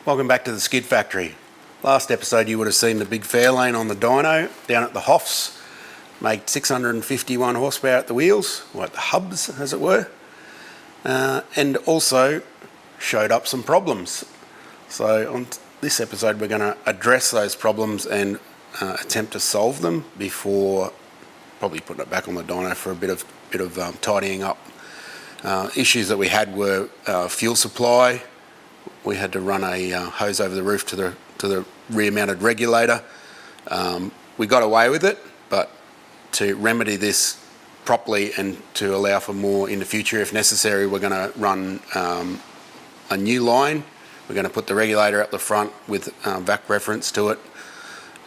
Welcome back to the SKID factory. Last episode you would have seen the big Fairlane on the Dyno down at the Hoffs. Made 651 horsepower at the wheels, or at the hubs as it were, and also showed up some problems. So on this episode we're going to address those problems and attempt to solve them before probably putting it back on the Dyno for a bit of tidying up. Issues that we had were fuel supply. We had to run a hose over the roof to the rear-mounted regulator. We got away with it, but to remedy this properly and to allow for more in the future, if necessary, we're going to run a new line. We're going to put the regulator up the front with vac reference to it.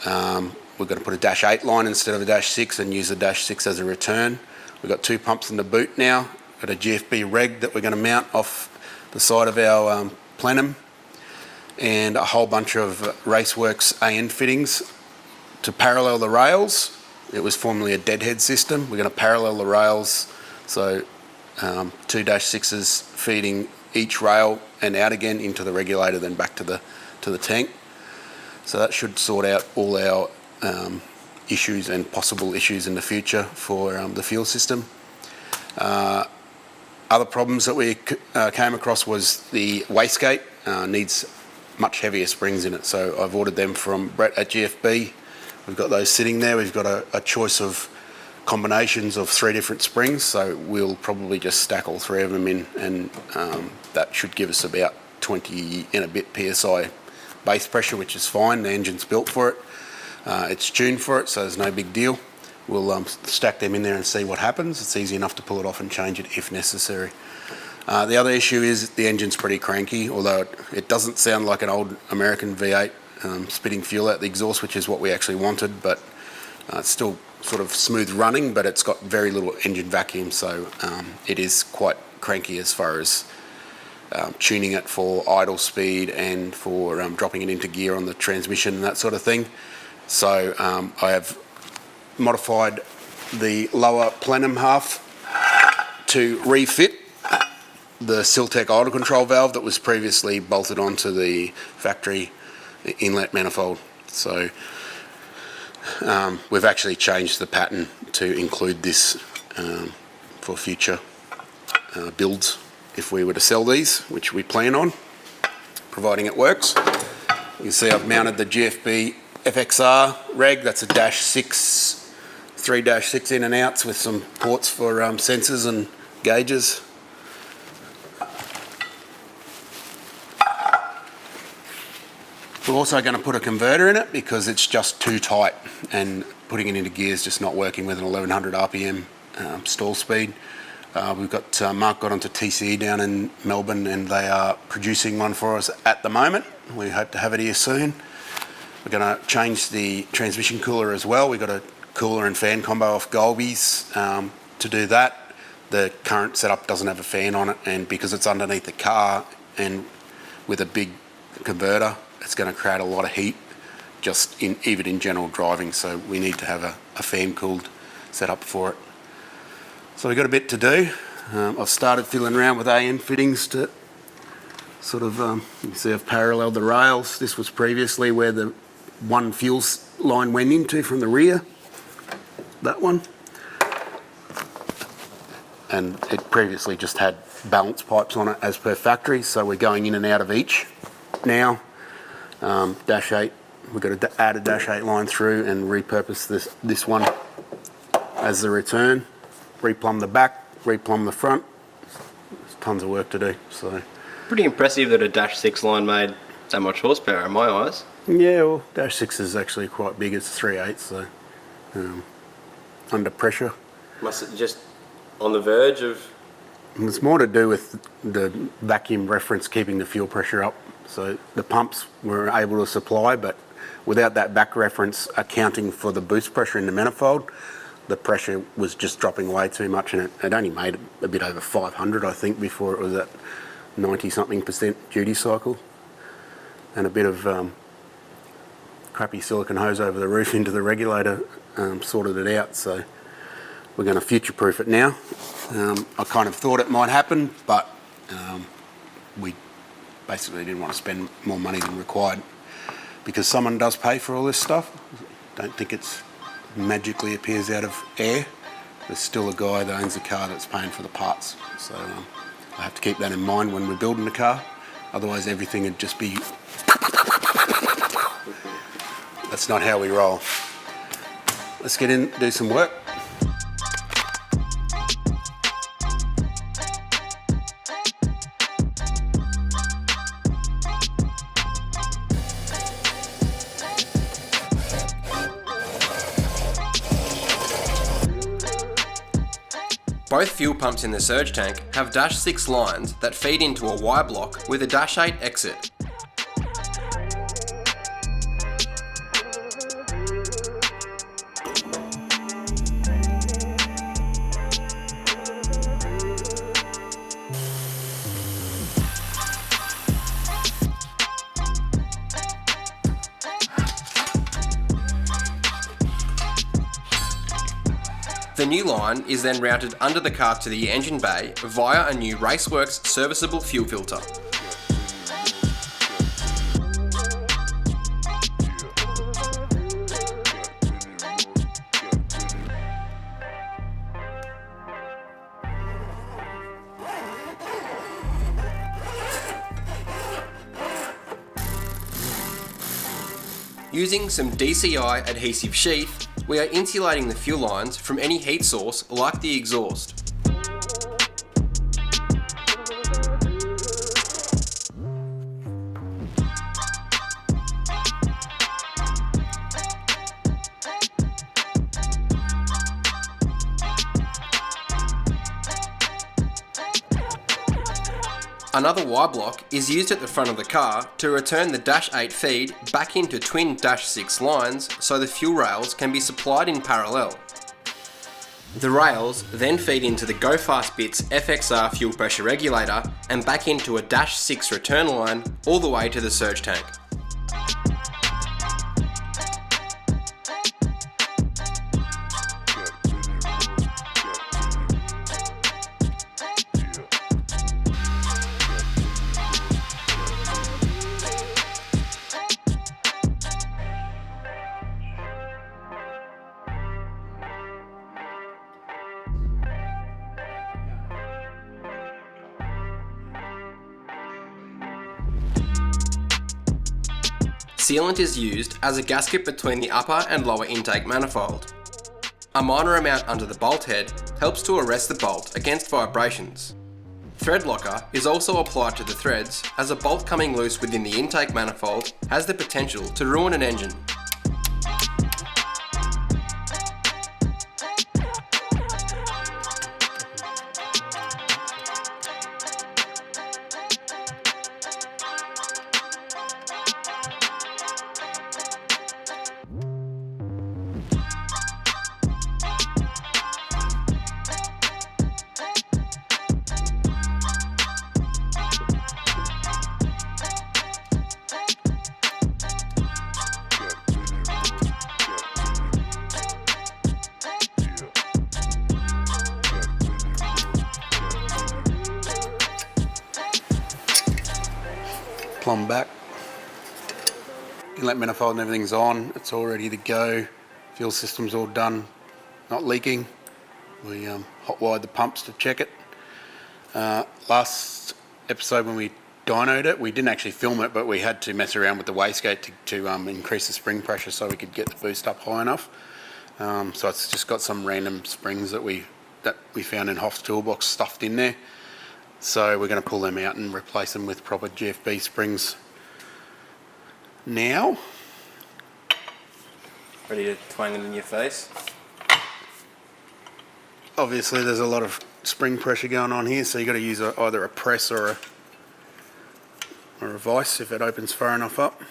We're going to put a -8 line instead of a -6 and use a -6 as a return. We've got 2 pumps in the boot now. Got a GFB reg that we're going to mount off the side of our plenum, and a whole bunch of Raceworks AN fittings to parallel the rails. It was formerly a deadhead system. We're going to parallel the rails, so 2 -6s feeding each rail and out again into the regulator, then back to the tank. So that should sort out all our issues and possible issues in the future for the fuel system. Other problems that we came across was the wastegate needs much heavier springs in it. So I've ordered them from Brett at GFB. We've got those sitting there. We've got a choice of combinations of 3 different springs, so we'll probably just stack all 3 of them in, and that should give us about 20 and a bit PSI base pressure, which is fine. The engine's built for it. It's tuned for it, so there's no big deal. We'll stack them in there and see what happens. It's easy enough to pull it off and change it if necessary. The other issue is the engine's pretty cranky, although it doesn't sound like an old American V8 spitting fuel out the exhaust, which is what we actually wanted, but it's still sort of smooth running, but it's got very little engine vacuum, so it is quite cranky as far as tuning it for idle speed and for dropping it into gear on the transmission and that sort of thing. So I have modified the lower plenum half to refit the Siltec idle control valve that was previously bolted onto the factory inlet manifold. So we've actually changed the pattern to include this for future builds if we were to sell these, which we plan on, providing it works. You can see I've mounted the GFB FXR reg. That's a -6, 3 -6 in and outs with some ports for sensors and gauges. We're also going to put a converter in it because it's just too tight, and putting it into gear is just not working with an 1100 RPM stall speed. We've got Mark got onto TCE down in Melbourne, and they are producing one for us at the moment. We hope to have it here soon. We're going to change the transmission cooler as well. We've got a cooler and fan combo off Golby's to do that. The current setup doesn't have a fan on it, and because it's underneath the car and with a big converter, it's going to create a lot of heat just even in general driving, so we need to have a fan cooled setup for it. So we've got a bit to do. I've started fiddling around with AN fittings to sort of, you can see I've paralleled the rails. This was previously where the one fuel line went into from the rear, that one. And it previously just had balance pipes on it as per factory, so we're going in and out of each now. -8, we've got to add a -8 line through and repurpose this one as the return. Replumb the back, replumb the front. There's tons of work to do. So pretty impressive that a -6 line made so much horsepower in my eyes. Yeah, well, -6 is actually quite big. It's 3/8, so under pressure. Must it just on the verge of? It's more to do with the vacuum reference keeping the fuel pressure up. So the pumps were able to supply, but without that back reference accounting for the boost pressure in the manifold, the pressure was just dropping way too much, and it only made a bit over 500, I think, before it was at 90-something% duty cycle. And a bit of crappy silicone hose over the roof into the regulator sorted it out, so we're going to future-proof it now. I kind of thought it might happen, but we basically didn't want to spend more money than required. Because someone does pay for all this stuff, don't think it's magically appears out of air. There's still a guy that owns the car that's paying for the parts. So I have to keep that in mind when we're building the car. Otherwise everything would just be... That's not how we roll. Let's get in, do some work. Both fuel pumps in the surge tank have -6 lines that feed into a Y block with a -8 exit. The new line is then routed under the car to the engine bay via a new Raceworks serviceable fuel filter. Using some DCI adhesive sheath, we are insulating the fuel lines from any heat source like the exhaust. Another Y block is used at the front of the car to return the -8 feed back into twin -6 lines so the fuel rails can be supplied in parallel. The rails then feed into the Go Fast Bits FXR fuel pressure regulator and back into a -6 return line all the way to the surge tank. Sealant is used as a gasket between the upper and lower intake manifold. A minor amount under the bolt head helps to arrest the bolt against vibrations. Thread locker is also applied to the threads as a bolt coming loose within the intake manifold has the potential to ruin an engine. Plumb back. Inlet manifold and everything's on. It's all ready to go. Fuel system's all done. Not leaking. We hot wired the pumps to check it. Last episode when we dynoed it, we didn't actually film it, but we had to mess around with the wastegate to increase the spring pressure so we could get the boost up high enough. So it's just got some random springs that we found in Hoff's toolbox stuffed in there. So we're going to pull them out and replace them with proper GFB springs now. Ready to twang them in your face? Obviously there's a lot of spring pressure going on here, so you've got to use either a press or a vice if it opens far enough up.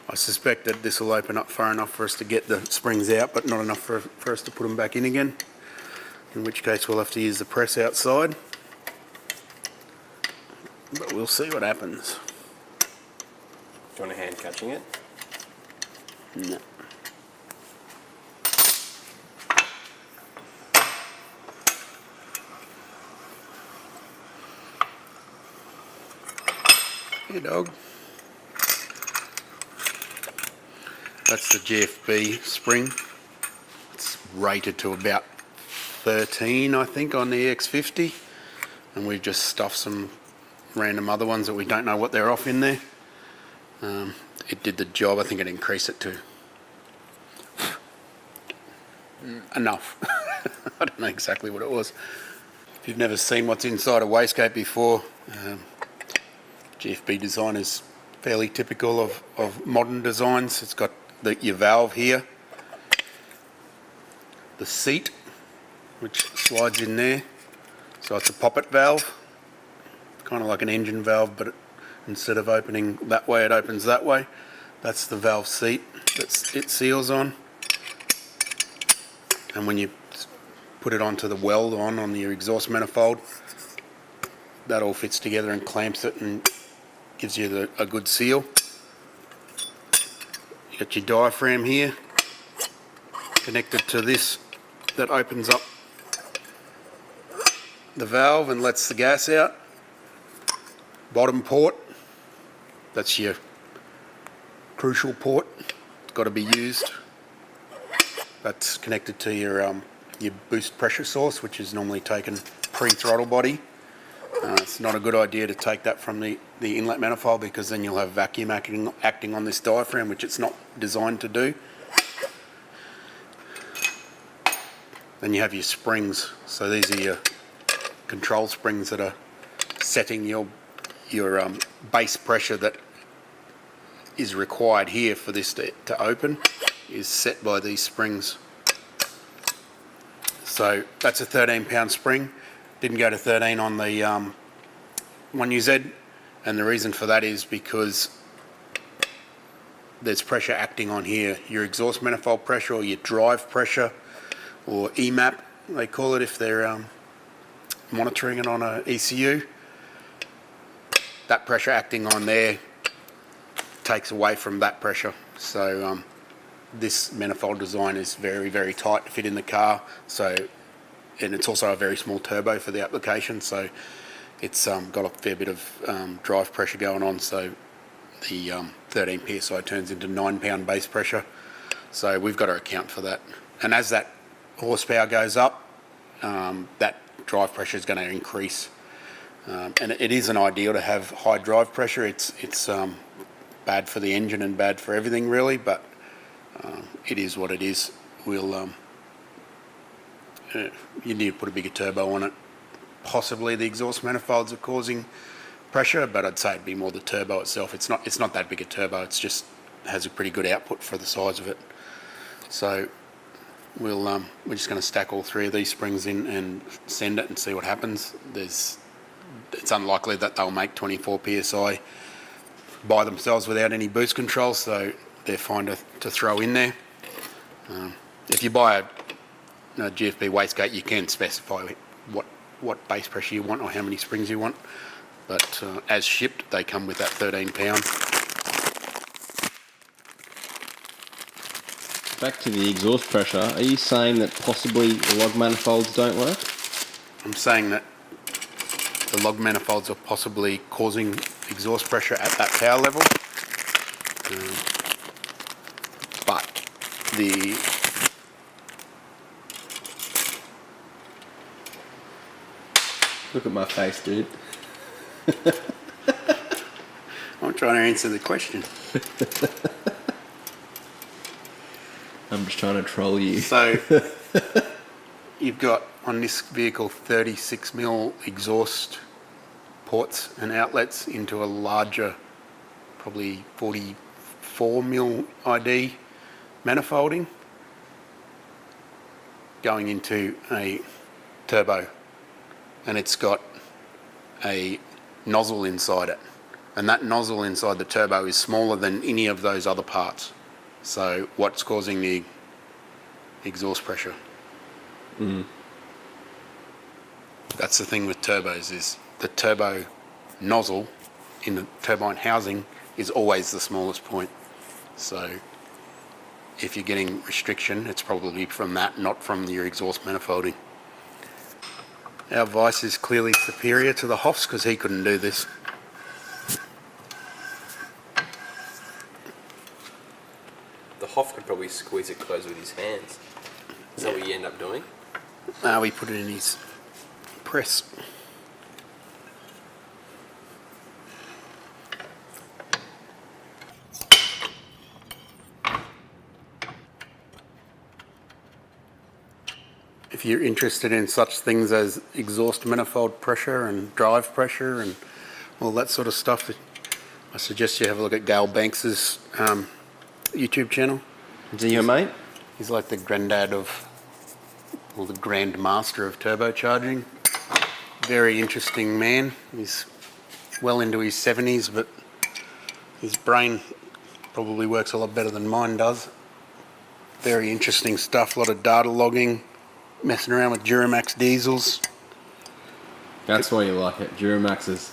I suspect that this will open up far enough for us to get the springs out, but not enough for us to put them back in again, in which case we'll have to use the press outside. But we'll see what happens. Do you want a hand catching it? No. Here, dog. That's the GFB spring. It's rated to about 13, I think, on the X50. And we've just stuffed some random other ones that we don't know what they're off in there. It did the job. I think it increased it to enough. I don't know exactly what it was. If you've never seen what's inside a wastegate before, GFB design is fairly typical of modern designs. It's got your valve here, the seat, which slides in there. So it's a poppet valve, kind of like an engine valve, but instead of opening that way, it opens that way. That's the valve seat that it seals on. And when you put it onto the weld on your exhaust manifold, that all fits together and clamps it and gives you a good seal. You got your diaphragm here connected to this that opens up the valve and lets the gas out. Bottom port, that's your crucial port. It's got to be used. That's connected to your boost pressure source, which is normally taken pre-throttle body. It's not a good idea to take that from the inlet manifold, because then you'll have vacuum acting on this diaphragm, which it's not designed to do. Then you have your springs. So these are your control springs that are setting your base pressure that is required here for this to open, is set by these springs. So that's a 13-pound spring. Didn't go to 13 on the 1UZ, and the reason for that is because there's pressure acting on here. Your exhaust manifold pressure, or your drive pressure, or EMAP they call it if they're monitoring it on a ECU. That pressure acting on there takes away from that pressure. So this manifold design is very, very tight to fit in the car. So, and it's also a very small turbo for the application, so it's got a fair bit of drive pressure going on. So the 13 psi turns into 9-pound base pressure. So we've got to account for that. And as that horsepower goes up, that drive pressure is going to increase. And it isn't ideal to have high drive pressure. It's bad for the engine and bad for everything really, but it is what it is. You need to put a bigger turbo on it. Possibly the exhaust manifolds are causing pressure, but I'd say it'd be more the turbo itself. It's not that big a turbo. It's just has a pretty good output for the size of it. So we're just going to stack all three of these springs in and send it and see what happens. It's unlikely that they'll make 24 psi by themselves without any boost control, so they're fine to throw in there. If you buy a GFB wastegate, you can specify what base pressure you want or how many springs you want, but as shipped they come with that 13-pound. Back to the exhaust pressure, are you saying that possibly log manifolds don't work? I'm saying that the log manifolds are possibly causing exhaust pressure at that power level, but Look at my face, dude. I'm trying to answer the question. I'm just trying to troll you. So you've got on this vehicle 36mm exhaust ports and outlets into a larger, probably 44mm ID manifolding going into a turbo, and it's got a nozzle inside it, and that nozzle inside the turbo is smaller than any of those other parts. So what's causing the exhaust pressure? That's the thing with turbos, is the turbo nozzle in the turbine housing is always the smallest point. So if you're getting restriction, it's probably from that, not from your exhaust manifolding. Our Vice is clearly superior to the Hoffs because he couldn't do this. squeeze it closed with his hands. Is that what you end up doing? We put it in his press. If you're interested in such things as exhaust manifold pressure and drive pressure and all that sort of stuff, I suggest you have a look at Gail Banks's YouTube channel. Is he your mate? He's like the granddad of, or the grand master of turbocharging. Very interesting man. He's well into his 70s, but his brain probably works a lot better than mine does. Very interesting stuff, a lot of data logging, messing around with Duramax diesels. That's why you like it, Duramaxes.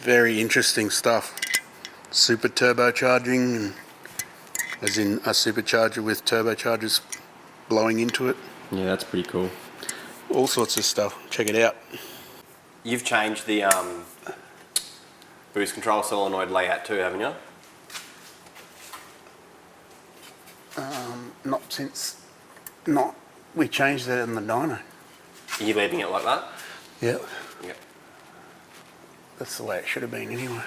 Very interesting stuff. Super turbocharging, as in a supercharger with turbochargers blowing into it. Yeah, that's pretty cool. All sorts of stuff. Check it out. You've changed the boost control solenoid layout too, haven't you? We changed that in the dyno. Are you leaving it like that? Yep. Yep. That's the way it should have been anyway.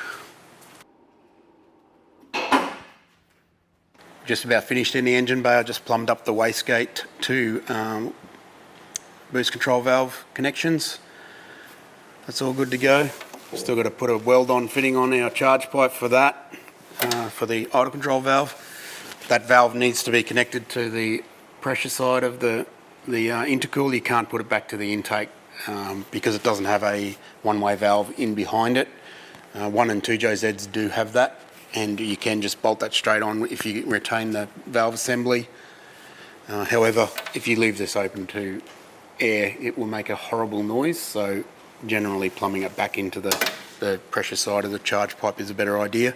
Just about finished in the engine bay. I just plumbed up the wastegate to boost control valve connections. That's all good to go. Still got to put a weld-on fitting on our charge pipe for that, for the idle control valve. That valve needs to be connected to the pressure side of the intercool. You can't put it back to the intake because it doesn't have a one-way valve in behind it. 1 and 2 JZs do have that, and you can just bolt that straight on if you retain the valve assembly. However, if you leave this open to air, it will make a horrible noise, so generally plumbing it back into the pressure side of the charge pipe is a better idea.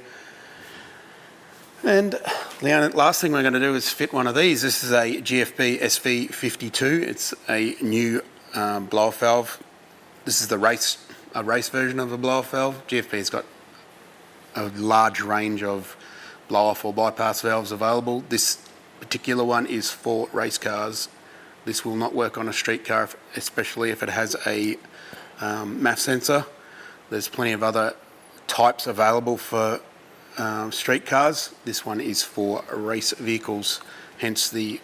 And the last thing we're going to do is fit one of these. This is a GFB SV52. It's a new blow-off valve. This is a race version of a blow-off valve. GFB's got a large range of blow-off or bypass valves available. This particular one is for race cars. This will not work on a street car, especially if it has a MAF sensor. There's plenty of other types available for street cars. This one is for race vehicles, hence the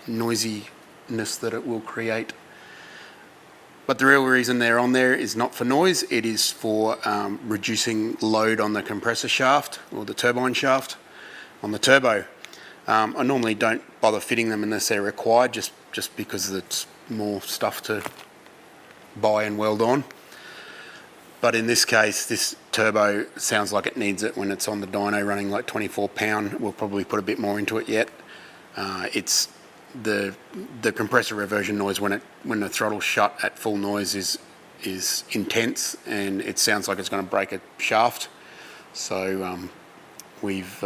noisiness that it will create. But the real reason they're on there is not for noise, it is for reducing load on the compressor shaft or the turbine shaft on the turbo. I normally don't bother fitting them unless they're required, just because it's more stuff to buy and weld on. But in this case, this turbo sounds like it needs it when it's on the dyno running like 24 pound. We'll probably put a bit more into it yet. It's the compressor reversion noise when the throttle's shut at full noise is intense, and it sounds like it's going to break a shaft. So we've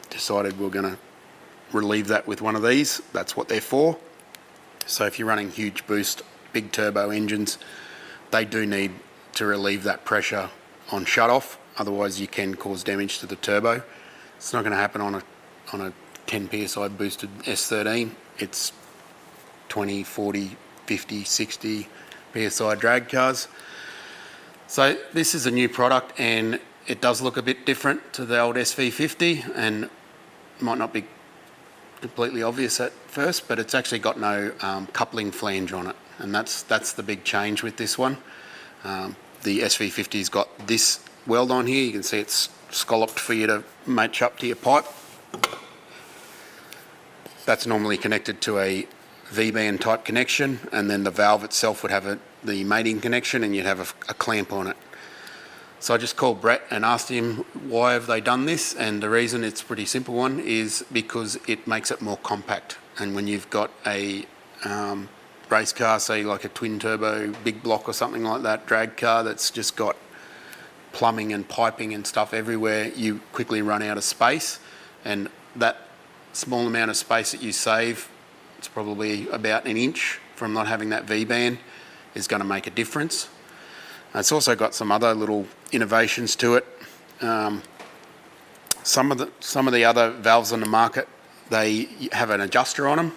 decided we're going to relieve that with one of these. That's what they're for. So if you're running huge boost, big turbo engines, they do need to relieve that pressure on shut-off, otherwise you can cause damage to the turbo. It's not going to happen on a 10 psi boosted S13. It's 20, 40, 50, 60 psi drag cars. So this is a new product, and it does look a bit different to the old SV50, and might not be completely obvious at first, but it's actually got no coupling flange on it, and that's the big change with this one. The SV50's got this weld on here. You can see it's scalloped for you to match up to your pipe. That's normally connected to a V-band type connection, and then the valve itself would have the mating connection, and you'd have a clamp on it. So I just called Brett and asked him why have they done this, and the reason, it's a pretty simple one, is because it makes it more compact. And when you've got a race car, say like a twin turbo big block or something like that, drag car that's just got plumbing and piping and stuff everywhere, you quickly run out of space, and that small amount of space that you save, it's probably about an inch from not having that V-band, is going to make a difference. It's also got some other little innovations to it. Some of the other valves on the market they have an adjuster on them,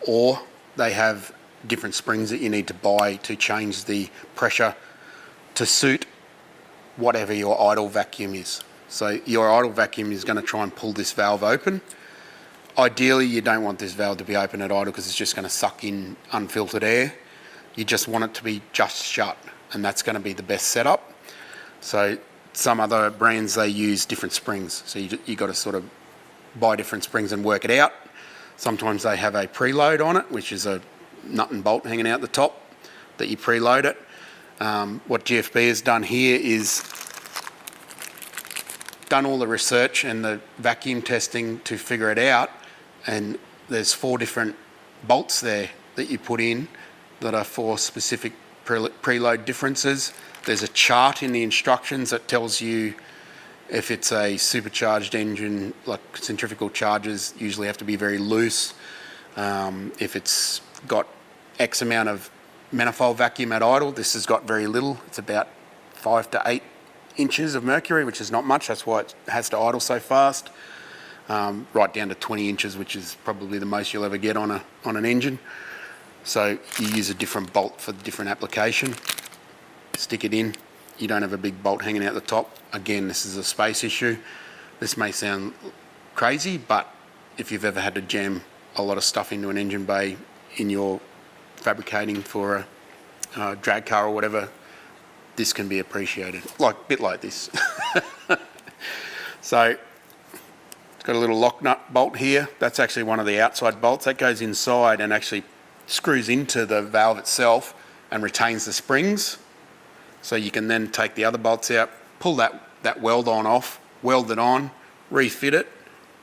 or they have different springs that you need to buy to change the pressure to suit whatever your idle vacuum is. So your idle vacuum is going to try and pull this valve open. Ideally, you don't want this valve to be open at idle because it's just going to suck in unfiltered air. You just want it to be just shut, and that's going to be the best setup. So some other brands, they use different springs. So you got to sort of buy different springs and work it out. Sometimes they have a preload on it, which is a nut and bolt hanging out the top that you preload it. What GFB has done here is done all the research and the vacuum testing to figure it out, and there's 4 different bolts there that you put in that are for specific preload differences. There's a chart in the instructions that tells you if it's a supercharged engine, like centrifugal charges usually have to be very loose. If it's got X amount of manifold vacuum at idle, this has got very little. It's about 5 to 8 inches of mercury, which is not much. That's why it has to idle so fast. Right down to 20 inches, which is probably the most you'll ever get on an engine. So you use a different bolt for the different application. Stick it in. You don't have a big bolt hanging out the top. Again, this is a space issue. This may sound crazy, but if you've ever had to jam a lot of stuff into an engine bay in your fabricating for a drag car or whatever, this can be appreciated. A bit like this. So it's got a little lock nut bolt here. That's actually one of the outside bolts. That goes inside and actually screws into the valve itself and retains the springs. So you can then take the other bolts out, pull that weld on off, weld it on, refit it,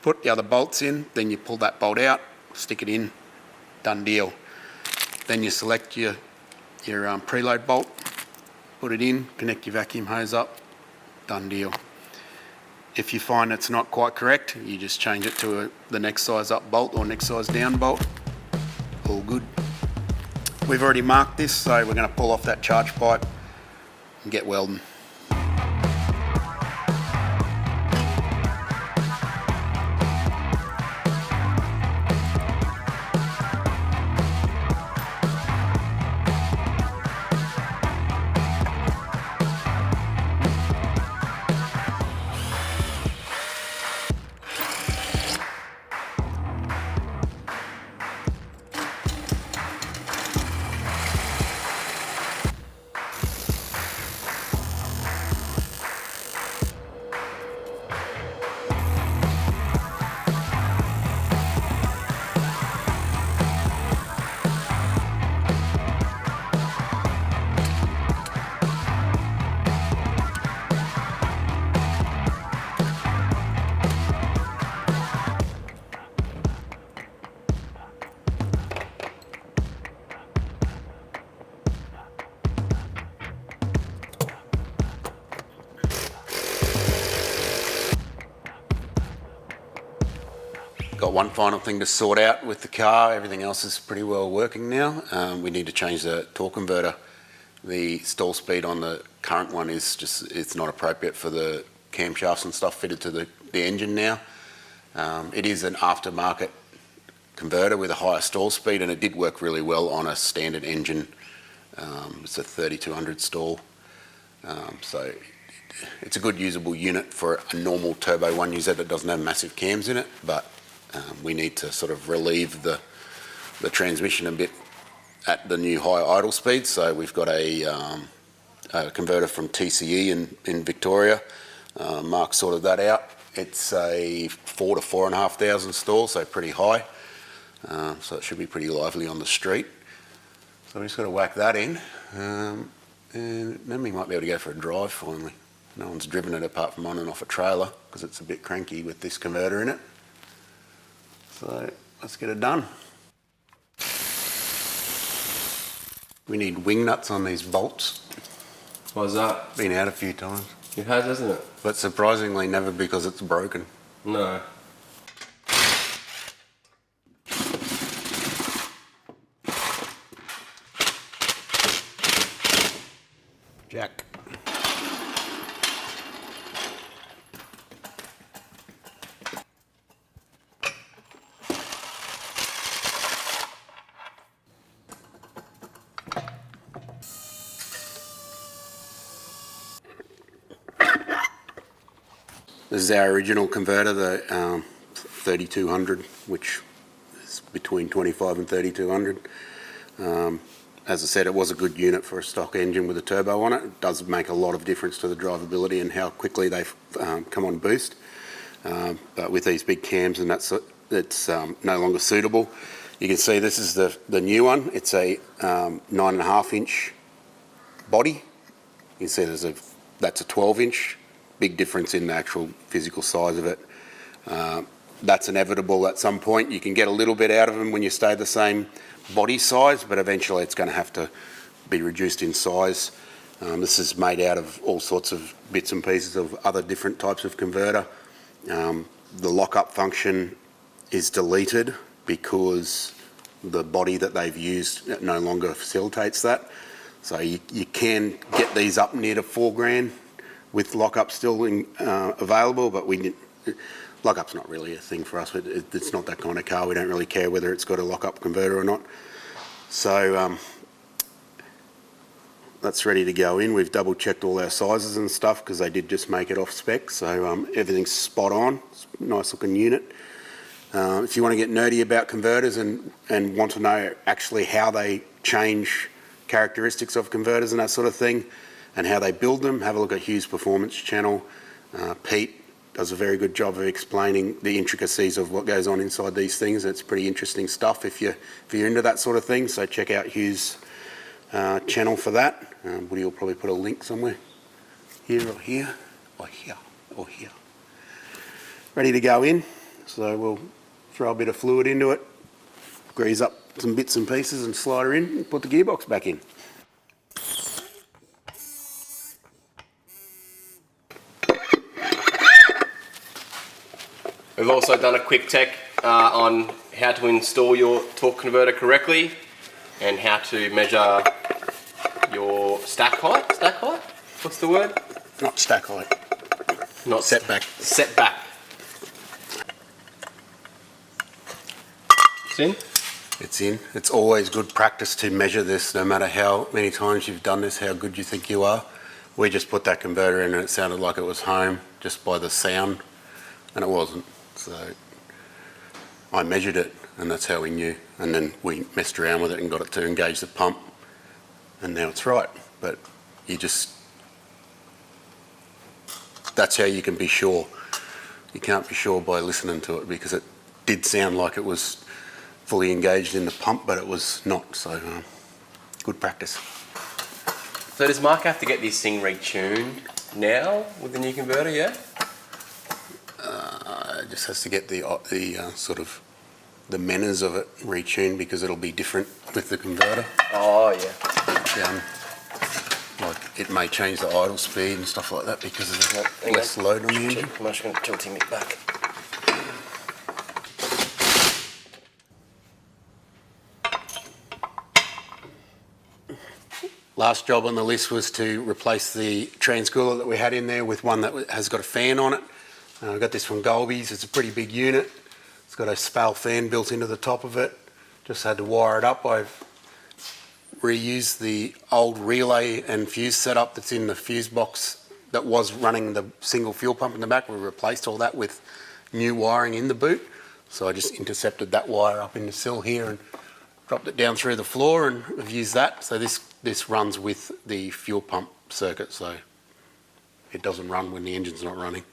put the other bolts in, then you pull that bolt out, stick it in, done deal. Then you select your preload bolt, put it in, connect your vacuum hose up, done deal. If you find it's not quite correct, you just change it to the next size up bolt or next size down bolt. All good. We've already marked this, so we're going to pull off that charge pipe and get welding. Got one final thing to sort out with the car. Everything else is pretty well working now. We need to change the torque converter. The stall speed on the current one is just, it's not appropriate for the camshafts and stuff fitted to the engine now. It is an aftermarket converter with a higher stall speed, and it did work really well on a standard engine. It's a 3200 stall. So it's a good usable unit for a normal turbo one user that doesn't have massive cams in it, but we need to sort of relieve the transmission a bit at the new high idle speed. So we've got a converter from TCE in Victoria. Mark sorted that out. It's a 4,000 to 4,500 stall, so pretty high. So it should be pretty lively on the street. So we just got to whack that in, and then we might be able to go for a drive finally. No one's driven it apart from on and off a trailer because it's a bit cranky with this converter in it. So let's get it done. We need wing nuts on these bolts. Why's that? Been out a few times. It has, hasn't it? But surprisingly never because it's broken. No. Jack. This is our original converter, the 3200, which is between 25 and 3200. As I said, it was a good unit for a stock engine with a turbo on it. It does make a lot of difference to the drivability and how quickly they come on boost. But with these big cams, and it's no longer suitable. You can see this is the new one. It's a 9.5 inch body. You can see that's a 12 inch. Big difference in the actual physical size of it. That's inevitable at some point. You can get a little bit out of them when you stay the same body size, but eventually it's going to have to be reduced in size. This is made out of all sorts of bits and pieces of other different types of converter. The lock-up function is deleted because the body that they've used no longer facilitates that. So you can get these up near to $4,000 with lock-up still available, but lock-up's not really a thing for us. It's not that kind of car. We don't really care whether it's got a lock-up converter or not. So that's ready to go in. We've double-checked all our sizes and stuff because they did just make it off spec. So everything's spot on. It's a nice-looking unit. If you want to get nerdy about converters and want to know actually how they change characteristics of converters and that sort of thing and how they build them, have a look at Hugh's Performance channel. Pete does a very good job of explaining the intricacies of what goes on inside these things. It's pretty interesting stuff if you're into that sort of thing. So check out Hugh's channel for that. Woody will probably put a link somewhere. Here or here, or here, or here. Ready to go in. So we'll throw a bit of fluid into it, grease up some bits and pieces and slide her in and put the gearbox back in. We've also done a quick tech on how to install your torque converter correctly and how to measure your stack height. Stack height? What's the word? Not stack height. Not setback. Setback. It's in? It's in. It's always good practice to measure this, no matter how many times you've done this, how good you think you are. We just put that converter in and it sounded like it was home just by the sound, and it wasn't. So I measured it and that's how we knew. And then we messed around with it and got it to engage the pump, and now it's right. But that's how you can be sure. You can't be sure by listening to it because it did sound like it was fully engaged in the pump, but it was not. So good practice. So does Mark have to get this thing retuned now with the new converter, yeah? Just has to get the sort of the manners of it retuned because it'll be different with the converter. Oh yeah. Like it may change the idle speed and stuff like that because of the less load on the engine. I'm just going to tilt him back. Last job on the list was to replace the transcooler that we had in there with one that has got a fan on it. I got this from Golby's. It's a pretty big unit. It's got a SPAL fan built into the top of it. Just had to wire it up. I've reused the old relay and fuse setup that's in the fuse box that was running the single fuel pump in the back. We replaced all that with new wiring in the boot. So I just intercepted that wire up in the sill here and dropped it down through the floor, and I've used that. So this runs with the fuel pump circuit, so it doesn't run when the engine's not running.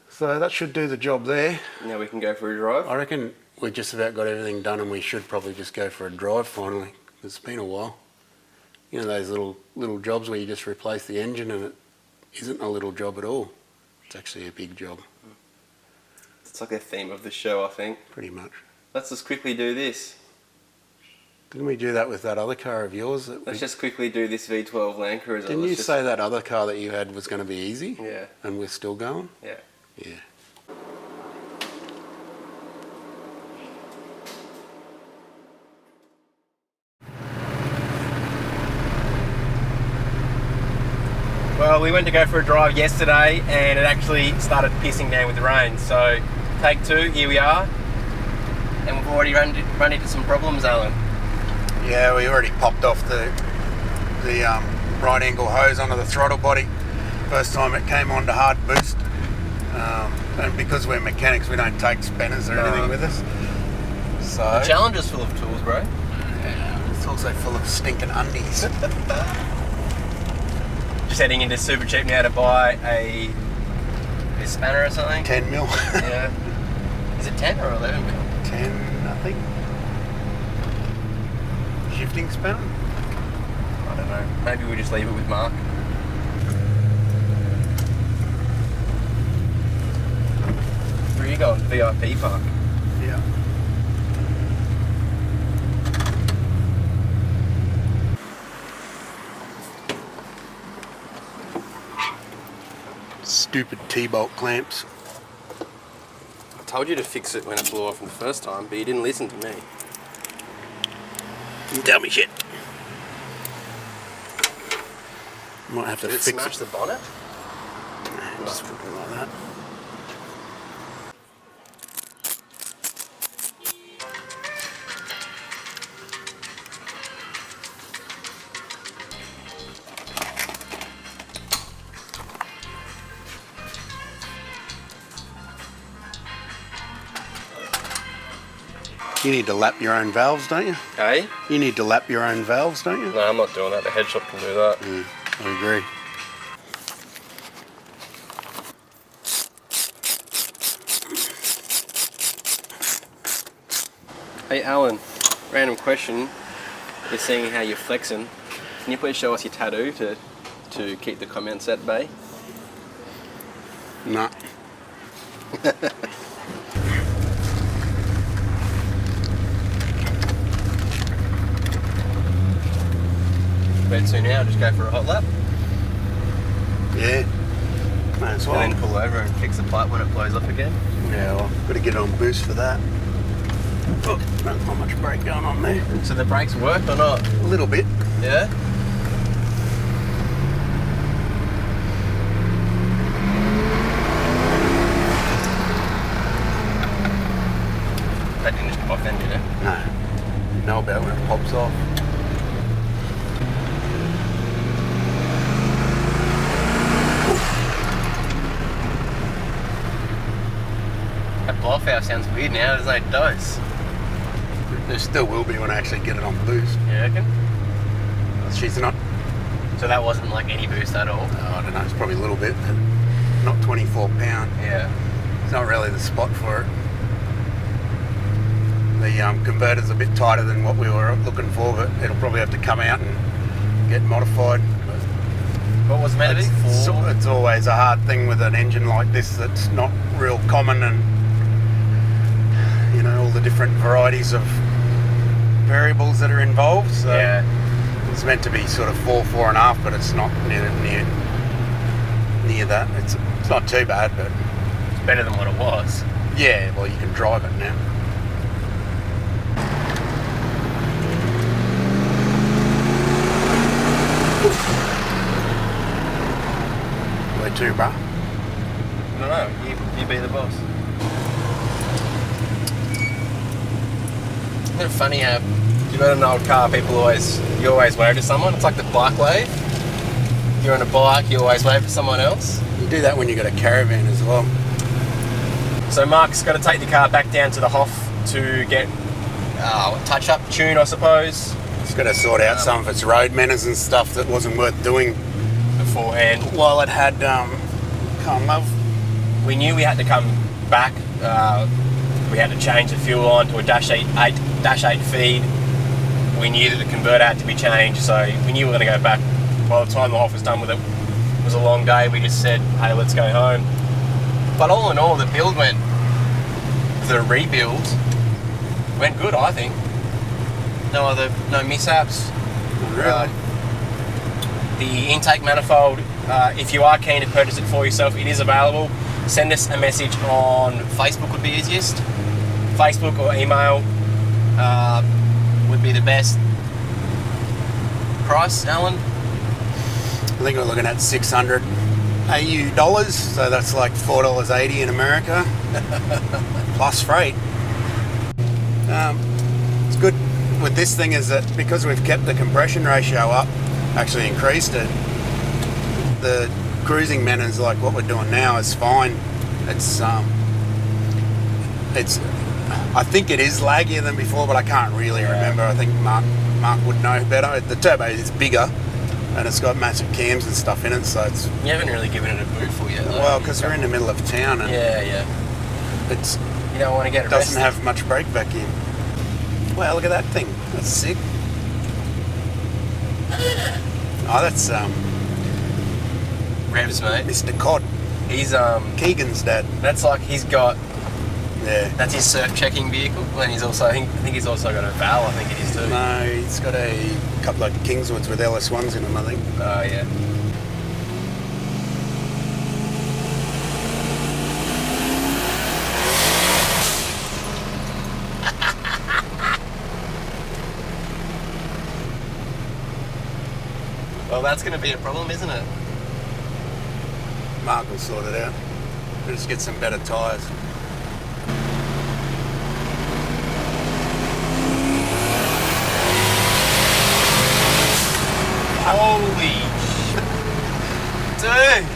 So that should do the job there. Now we can go for a drive? I reckon we've just about got everything done and we should probably just go for a drive finally. It's been a while. You know those little jobs where you just replace the engine and it isn't a little job at all. It's actually a big job. It's like the theme of the show, I think. Pretty much. Let's just quickly do this. Didn't we do that with that other car of yours? Let's just quickly do this V12 Land Cruiser. Didn't you say that other car that you had was going to be easy? Yeah. And we're still going? Yeah. Yeah. Well, we went to go for a drive yesterday and it actually started pissing down with the rain. So, take two, here we are. And we've already run into some problems, Alan. Yeah, we already popped off the right angle hose onto the throttle body. First time it came on to hard boost. And because we're mechanics, we don't take spanners or anything with us. So The Challenger's full of tools, bro. yeah, it's also full of stinking undies. Just heading into Super Cheap now to buy a spanner or something. 10 mil. Yeah. Is it 10 or 11 mil? 10, I think. Shifting spanner. I don't know. Maybe we just leave it with Mark. Where are you going? VIP park. Yeah. Stupid T-bolt clamps. I told you to fix it when it blew off the first time, but you didn't listen to me. You tell me shit. Might have to Did it fix smash it. the bonnet? Nah, just put it like that. You need to lap your own valves, don't you? Hey? You need to lap your own valves, don't you? No, I'm not doing that. The head shop can do that. I agree. Hey, Alan. Random question. You're seeing how you're flexing. Can you please show us your tattoo to keep the comments at bay? Nah. Where to now? Just go for a hot lap? Yeah. May as well. And then pull over and fix the pipe when it blows off again? Yeah, well, got to get it on boost for that. Oh, not much brake going on there. So the brakes work or not? A little bit. Yeah? That didn't just come off then, did it? No. You know about when it pops off. That blow-off valve sounds weird now. There's no dose. There still will be when I actually get it on boost. You reckon? She's not, So that wasn't like any boost at all? I don't know, it's probably a little bit, but not 24 pound. Yeah. It's not really the spot for it. The converter's a bit tighter than what we were looking for, but it'll probably have to come out and get modified. But What was it meant to be? it's always a hard thing with an engine like this that's not real common, and you know, all the different varieties of variables that are involved. So Yeah. it's meant to be sort of 4.5, but it's not near that. It's not too bad, but It's better than what it was. yeah, well, you can drive it now. Where to, bruh? I don't know. You be the boss. Isn't it funny how you got an old car, you always wave to someone. It's like the bike wave. You're on a bike, you always wave to someone else. You do that when you got a caravan as well. So Mark's got to take the car back down to the Hoff to get touch up, tune, I suppose, It's got to sort out some of its road manners and stuff that wasn't worth doing beforehand. while it had calm love. We knew we had to come back. We had to change the fuel on to a dash 8 feed. We knew that the converter had to be changed, so we knew we were going to go back. By the time the Hoff was done with it, it was a long day. We just said, hey, let's go home. But all in all, the rebuild went good, I think. No mishaps. Really? The intake manifold, if you are keen to purchase it for yourself, it is available. Send us a message on Facebook would be easiest. Facebook or email would be the best. Price, Alan? I think we're looking at 600 AU dollars, so that's like $4.80 in America, plus freight. It's good with this thing is that because we've kept the compression ratio up, actually increased it, the cruising manners like what we're doing now is fine. It's I think it is laggier than before, but I can't really remember. I think Mark would know better. The turbo is bigger, and it's got massive cams and stuff in it, so it's... You haven't really given it a boot for yet, though. Well, because we're in the middle of town, and it's... You don't want to get It arrested. doesn't have much brake vacuum. Wow, look at that thing. That's sick. Oh, that's Revs, mate. Mr. Cod. He's Keegan's dad. That's like he's got... Yeah. That's his surf checking vehicle, and he's also... I think he's also got a Val, I think it is too. No, he's got a couple of Kingswoods with LS1s in them, I think. Oh, yeah. Well, that's going to be a problem, isn't it? Mark will sort it out. We'll just get some better tyres. Holy dude!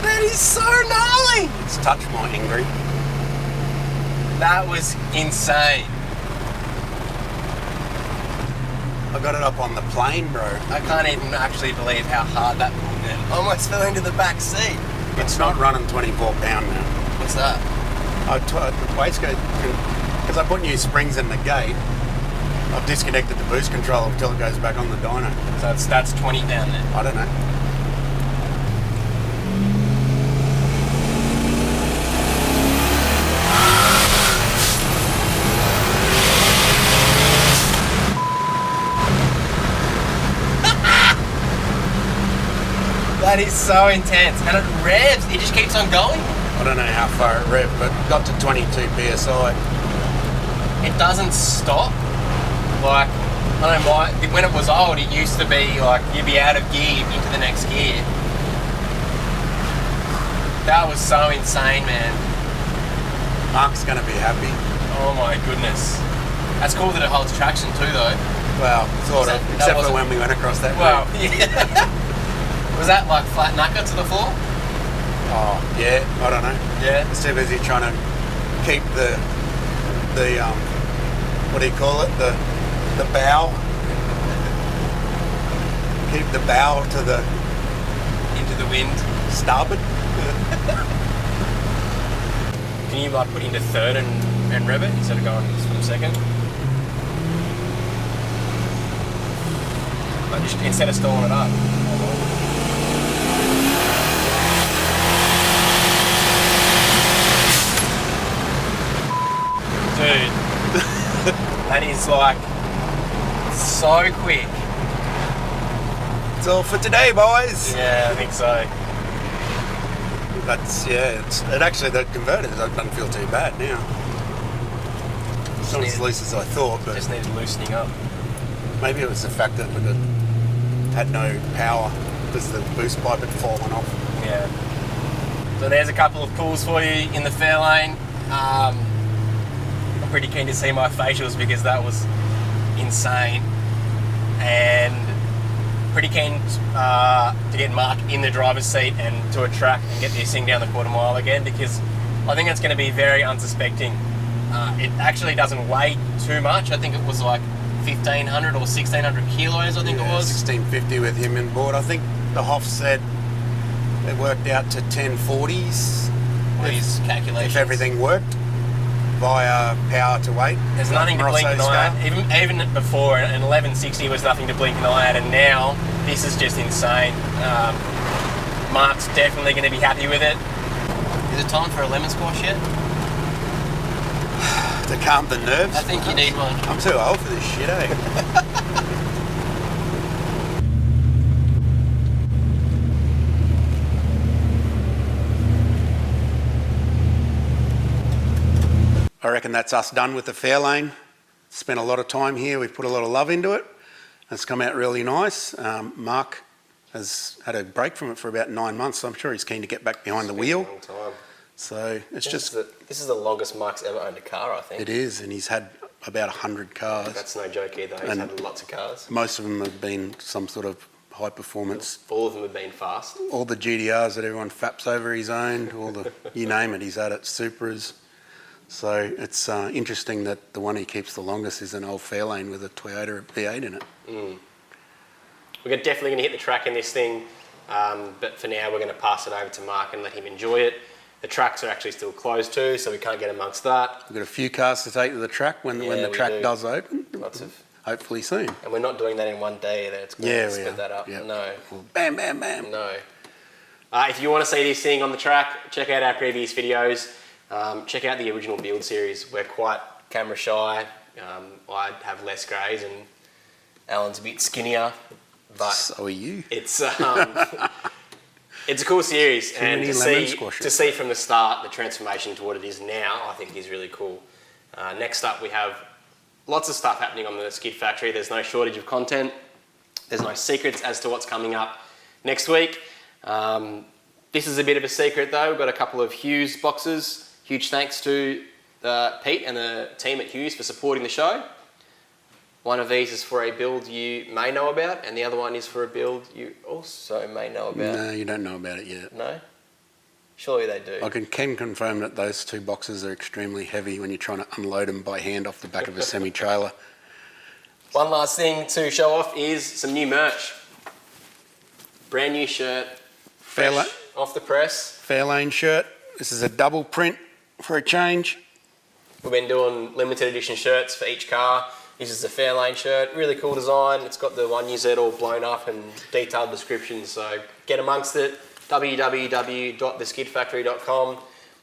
That is so gnarly! It's touch my angry. That was insane. I got it up on the plane, bro. I can't even actually believe how hard that pulled in. Almost fell into the back seat. It's not running 24 pound now. What's that? Wastegate, because I put new springs in the gate, I've disconnected the boost control until it goes back on the dyno. So that's 20 down there. I don't know. That is so intense. And it revs. It just keeps on going. I don't know how far it revved, but got to 22 PSI. It doesn't stop. Like, I don't know, when it was old, it used to be like you'd be out of gear into the next gear. That was so insane, man. Mark's going to be happy. Oh my goodness. That's cool that it holds traction too, though. Well, sort of, That except for wasn't- when we went across that Well, road. yeah. Was that like flat knucker to the floor? Oh, yeah, I don't know. Yeah. It's too busy trying to keep the what do you call it? The bow. Keep the bow to the Into the wind. starboard. Can you like put into third and rev it instead of going from second? Like just instead of stalling it up. Dude, that is like so quick. It's all for today, boys. Yeah, I think so. That's it actually, the converter doesn't feel too bad now. It's not as loose as I thought, but Just needed loosening up. maybe it was the fact that it had no power because the boost pipe had fallen off. Yeah. So there's a couple of pulls for you in the Fairlane. I'm pretty keen to see my facials because that was insane. And pretty keen to get Mark in the driver's seat and to a track and get this thing down the quarter mile again because I think it's going to be very unsuspecting. It actually doesn't weigh too much. I think it was like 1,500 or 1,600 kilos, I think it was. 1650 with him in board. I think the Hoff said it worked out to 1040s These calculations. if everything worked via power to weight. There's nothing to blink an eye at. Even before, an 1160 was nothing to blink an eye at, and now this is just insane. Mark's definitely going to be happy with it. Is it time for a lemon squash yet? To calm the nerves. I think you need one. I'm too old for this shit, eh? I reckon that's us done with the Fairlane. Spent a lot of time here. We've put a lot of love into it. It's come out really nice. Mark has had a break from it for about 9 months, so I'm sure he's keen to get back behind the wheel. Long time. So it's just... This is the longest Mark's ever owned a car, I think. It is, and he's had about 100 cars. That's no joke either. He's And- had lots of cars. Most of them have been some sort of high performance. All of them have been fast. All the GDRs that everyone faps over he's owned, all the, you name it, he's had it, Supras. So it's interesting that the one he keeps the longest is an old Fairlane with a Toyota V8 in it. We're definitely going to hit the track in this thing, but for now we're going to pass it over to Mark and let him enjoy it. The tracks are actually still closed too, so we can't get amongst that. We've got a few cars to take to the track when the track does open. Lots of. Hopefully soon. And we're not doing that in one day either. It's going to split that up. Yep. No. Bam, bam, bam. No. If you want to see this thing on the track, check out our previous videos. Check out the original build series. We're quite camera shy. I have less greys and Alan's a bit skinnier. But so are you. It's it's a cool series, and to see from the start the transformation to what it is now, I think is really cool. Next up, we have lots of stuff happening on the Skid Factory. There's no shortage of content. There's no secrets as to what's coming up next week. This is a bit of a secret though. We've got a couple of Hughes boxes. Huge thanks to Pete and the team at Hughes for supporting the show. One of these is for a build you may know about, and the other one is for a build you also may know about. No, you don't know about it yet. No? Surely they do. I can confirm that those two boxes are extremely heavy when you're trying to unload them by hand off the back of a semi-trailer. One last thing to show off is some new merch. Brand new shirt, fresh off the press. Fairlane shirt. This is a double print for a change. We've been doing limited edition shirts for each car. This is a Fairlane shirt, really cool design. It's got the 1UZ all blown up and detailed descriptions, so get amongst it. www.theskidfactory.com.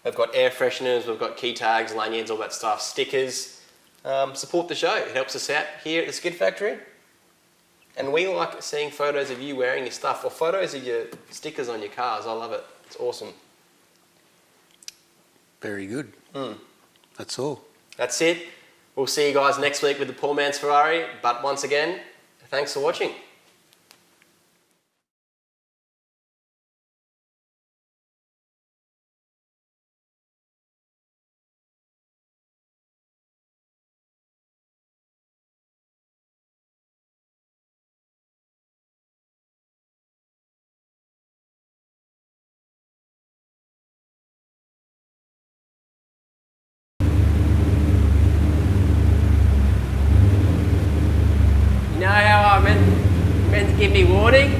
We've got air fresheners, we've got key tags, lanyards, all that stuff, stickers. Support the show. It helps us out here at the Skid Factory. And we like seeing photos of you wearing your stuff, or photos of your stickers on your cars. I love it. It's awesome. Very good. That's all. That's it. We'll see you guys next week with the Poor Man's Ferrari. But once again, thanks for watching. You know how I meant to give me warning?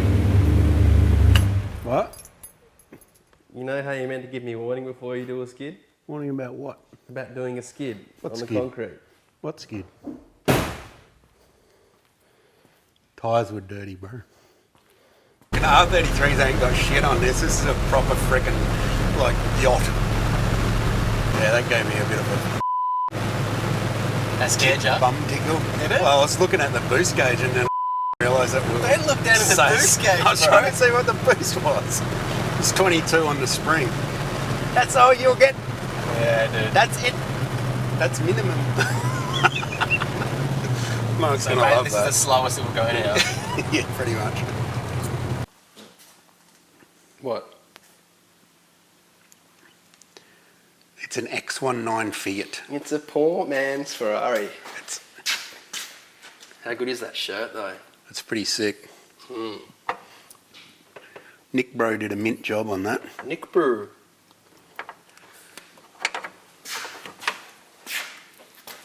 What? You know how you meant to give me warning before you do a skid? Warning about what? About doing a skid What on skid? the concrete. What skid? Tyres were dirty, bro. R33s ain't got shit on this. This is a proper frickin' like yacht. Yeah, that gave me a bit of a That scared you? bum tickle. Did it? Well, I was looking at the boost gauge and then I realised that we Don't look down at the boost gauge, I was bro. trying to see what the boost was. It's 22 on the spring. That's all you'll get. Yeah, dude. That's it. That's minimum. Mark's So gonna mate, love this that. is the slowest it will go now. Yeah, pretty much. What? It's an X19 Fiat. It's a poor man's Ferrari. It's How good is that shirt though? it's pretty sick. Nick Bro did a mint job on that. Nick Brew.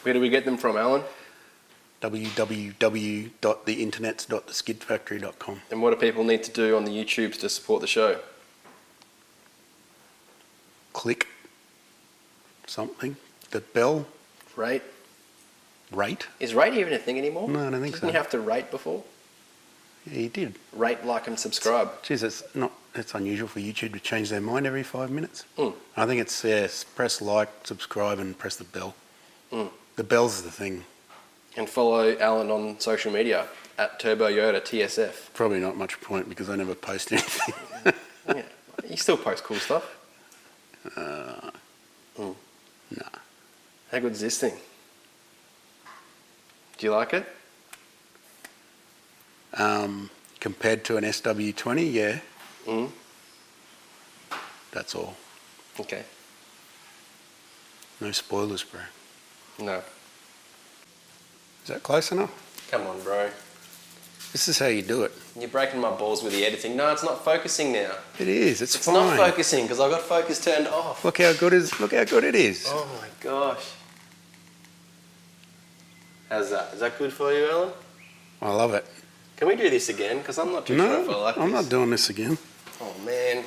Where do we get them from, Alan? www.theinternets.theskidfactory.com. And what do people need to do on the YouTubes to support the show? Click something. The bell. Rate. Rate. Is rate even a thing anymore? No, I don't think Didn't so. you have to rate before? Yeah, he did. Rate, like, and subscribe. Jeez, it's unusual for YouTube to change their mind every 5 minutes. Mm. I think it's press like, subscribe, and press the bell. Mm. The bell's the thing. And follow Alan on social media at Turbo Yoda TSF. Probably not much point because I never post anything. Yeah. You still post cool stuff. Nah. How good is this thing? Do you like it? Compared to an SW20, yeah. Mm. That's all. Okay. No spoilers, bro. No. Is that close enough? Come on, bro. This is how you do it. You're breaking my balls with the editing. No, it's not focusing now. It is. It's It's fine. not focusing because I've got focus turned off. Look how good it is. Oh my gosh. How's that? Is that good for you, Alan? I love it. Can we do this again? Because I'm not too sure if I No, like I'm this. not doing this again. Oh man.